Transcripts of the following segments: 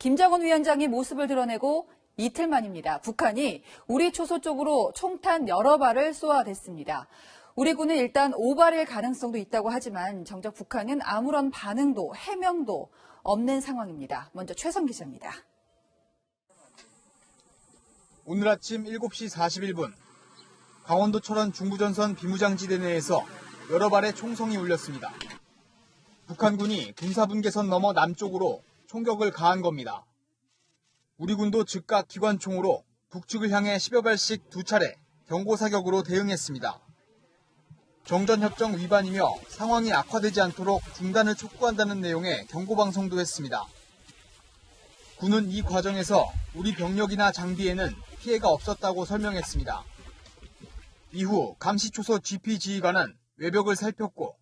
김정은 위원장이 모습을 드러내고 이틀 만입니다. 북한이 우리 초소 쪽으로 총탄 여러 발을 쏘아댔습니다. 우리 군은 일단 오발일 가능성도 있다고 하지만 정작 북한은 아무런 반응도 해명도 없는 상황입니다. 먼저 최선 기자입니다. 오늘 아침 7시 41분 강원도 철원 중부전선 비무장지대 내에서 여러 발의 총성이 울렸습니다. 북한군이 군사분계선 넘어 남쪽으로 총격을 가한 겁니다. 우리 군도 즉각 기관총으로 북측을 향해 10여 발씩 2차례 경고사격으로 대응했습니다. 정전협정 위반이며 상황이 악화되지 않도록 중단을 촉구한다는 내용의 경고방송도 했습니다. 군은 이 과정에서 우리 병력이나 장비에는 피해가 없었다고 설명했습니다. 이후 감시초소 GP 지휘관은 외벽을 살폈고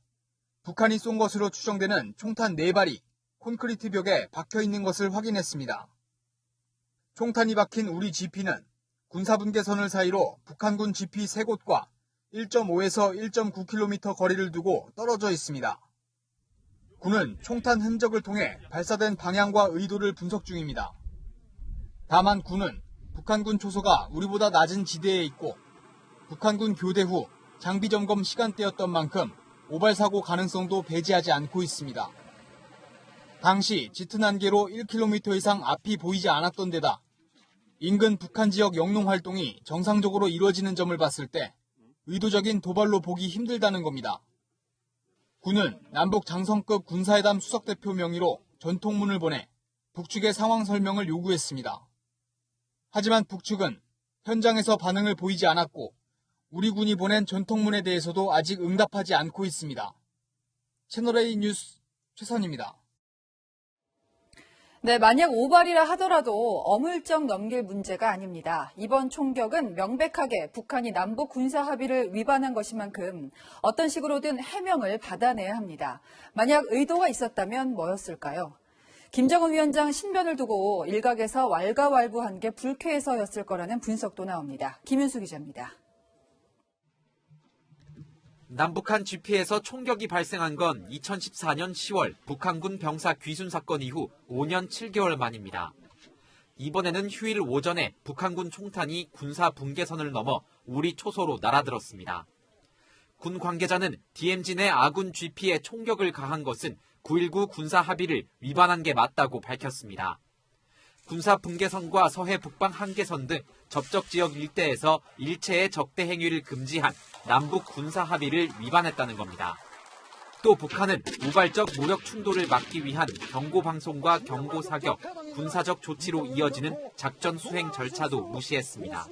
북한이 쏜 것으로 추정되는 총탄 4발이 콘크리트 벽에 박혀 있는 것을 확인했습니다. 총탄이 박힌 우리 GP는 군사분계선을 사이로 북한군 GP 3곳과 1.5에서 1.9km 거리를 두고 떨어져 있습니다. 군은 총탄 흔적을 통해 발사된 방향과 의도를 분석 중입니다. 다만 군은 북한군 초소가 우리보다 낮은 지대에 있고 북한군 교대 후 장비 점검 시간대였던 만큼 오발 사고 가능성도 배제하지 않고 있습니다. 당시 짙은 안개로 1km 이상 앞이 보이지 않았던 데다 인근 북한 지역 영농 활동이 정상적으로 이루어지는 점을 봤을 때 의도적인 도발로 보기 힘들다는 겁니다. 군은 남북 장성급 군사회담 수석대표 명의로 전통문을 보내 북측의 상황 설명을 요구했습니다. 하지만 북측은 현장에서 반응을 보이지 않았고 우리 군이 보낸 전통문에 대해서도 아직 응답하지 않고 있습니다. 채널A 뉴스 최선입니다. 네, 만약 오발이라 하더라도 어물쩍 넘길 문제가 아닙니다. 이번 총격은 명백하게 북한이 남북 군사 합의를 위반한 것인 만큼 어떤 식으로든 해명을 받아내야 합니다. 만약 의도가 있었다면 뭐였을까요? 김정은 위원장 신변을 두고 일각에서 왈가왈부한 게 불쾌해서였을 거라는 분석도 나옵니다. 김윤수 기자입니다. 남북한 GP에서 총격이 발생한 건 2014년 10월 북한군 병사 귀순 사건 이후 5년 7개월 만입니다. 이번에는 휴일 오전에 북한군 총탄이 군사 분계선을 넘어 우리 초소로 날아들었습니다. 군 관계자는 DMZ 내 아군 GP에 총격을 가한 것은 9.19 군사 합의를 위반한 게 맞다고 밝혔습니다. 군사 분계선과 서해 북방 한계선 등 접촉 지역 일대에서 일체의 적대 행위를 금지한 남북 군사 합의를 위반했다는 겁니다. 또 북한은 우발적 무력 충돌을 막기 위한 경고 방송과 경고 사격, 군사적 조치로 이어지는 작전 수행 절차도 무시했습니다.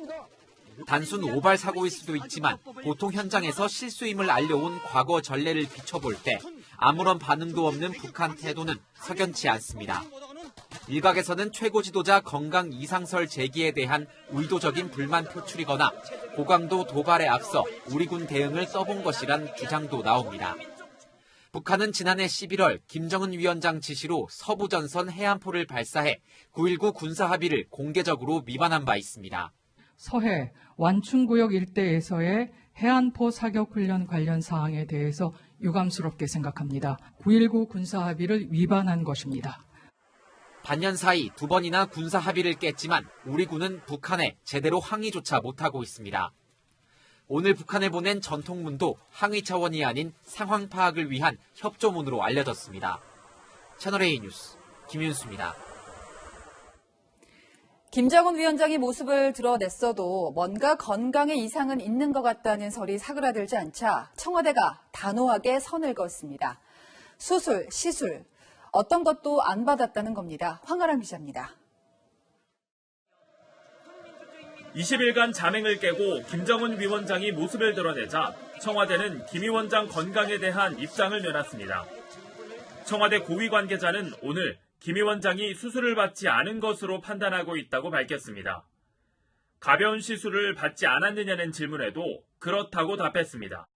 단순 오발 사고일 수도 있지만 보통 현장에서 실수임을 알려온 과거 전례를 비춰볼 때 아무런 반응도 없는 북한 태도는 석연치 않습니다. 일각에서는 최고 지도자 건강 이상설 제기에 대한 의도적인 불만 표출이거나 고강도 도발에 앞서 우리 군 대응을 써본 것이란 주장도 나옵니다. 북한은 지난해 11월 김정은 위원장 지시로 서부전선 해안포를 발사해 9.19 군사합의를 공개적으로 위반한 바 있습니다. 서해 완충구역 일대에서의 해안포 사격 훈련 관련 사항에 대해서 유감스럽게 생각합니다. 9.19 군사합의를 위반한 것입니다. 반년 사이 2번이나 군사 합의를 깼지만 우리 군은 북한에 제대로 항의조차 못하고 있습니다. 오늘 북한에 보낸 전통문도 항의 차원이 아닌 상황 파악을 위한 협조문으로 알려졌습니다. 채널A 뉴스 김윤수입니다. 김정은 위원장이 모습을 드러냈어도 뭔가 건강에 이상은 있는 것 같다는 설이 사그라들지 않자 청와대가 단호하게 선을 그었습니다. 수술, 시술, 어떤 것도 안 받았다는 겁니다. 황아람 기자입니다. 20일간 잠행을 깨고 김정은 위원장이 모습을 드러내자 청와대는 김 위원장 건강에 대한 입장을 내놨습니다. 청와대 고위 관계자는 오늘 김 위원장이 수술을 받지 않은 것으로 판단하고 있다고 밝혔습니다. 가벼운 시술을 받지 않았느냐는 질문에도 그렇다고 답했습니다.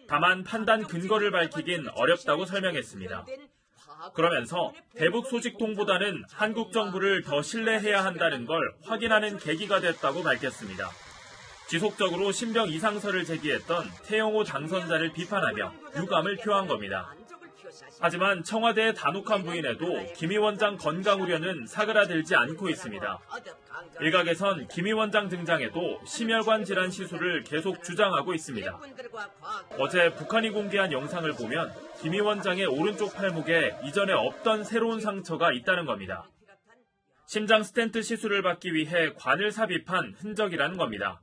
다만 판단 근거를 밝히긴 어렵다고 설명했습니다. 그러면서 대북 소식통보다는 한국 정부를 더 신뢰해야 한다는 걸 확인하는 계기가 됐다고 밝혔습니다. 지속적으로 신병 이상설을 제기했던 태영호 당선자를 비판하며 유감을 표한 겁니다. 하지만 청와대의 단혹한 부인에도 김 위원장 건강 우려는 사그라들지 않고 있습니다. 일각에선 김 위원장 등장에도 심혈관 질환 시술을 계속 주장하고 있습니다. 어제 북한이 공개한 영상을 보면 김 위원장의 오른쪽 팔목에 이전에 없던 새로운 상처가 있다는 겁니다. 심장 스텐트 시술을 받기 위해 관을 삽입한 흔적이라는 겁니다.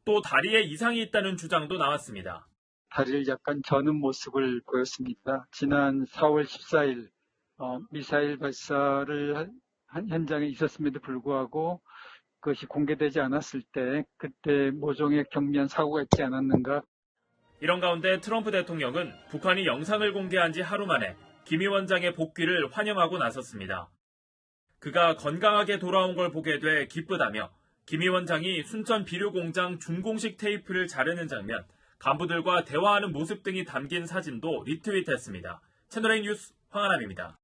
또 다리에 이상이 있다는 주장도 나왔습니다. 다리를 약간 저는 모습을 보였습니다. 지난 4월 14일 미사일 발사를 한 현장에 있었음에도 불구하고 그것이 공개되지 않았을 때 그때 모종의 경미한 사고가 있지 않았는가. 이런 가운데 트럼프 대통령은 북한이 영상을 공개한 지 하루 만에 김 위원장의 복귀를 환영하고 나섰습니다. 그가 건강하게 돌아온 걸 보게 돼 기쁘다며 김 위원장이 순천 비료공장 준공식 테이프를 자르는 장면, 간부들과 대화하는 모습 등이 담긴 사진도 리트윗했습니다. 채널A 뉴스 황하람입니다.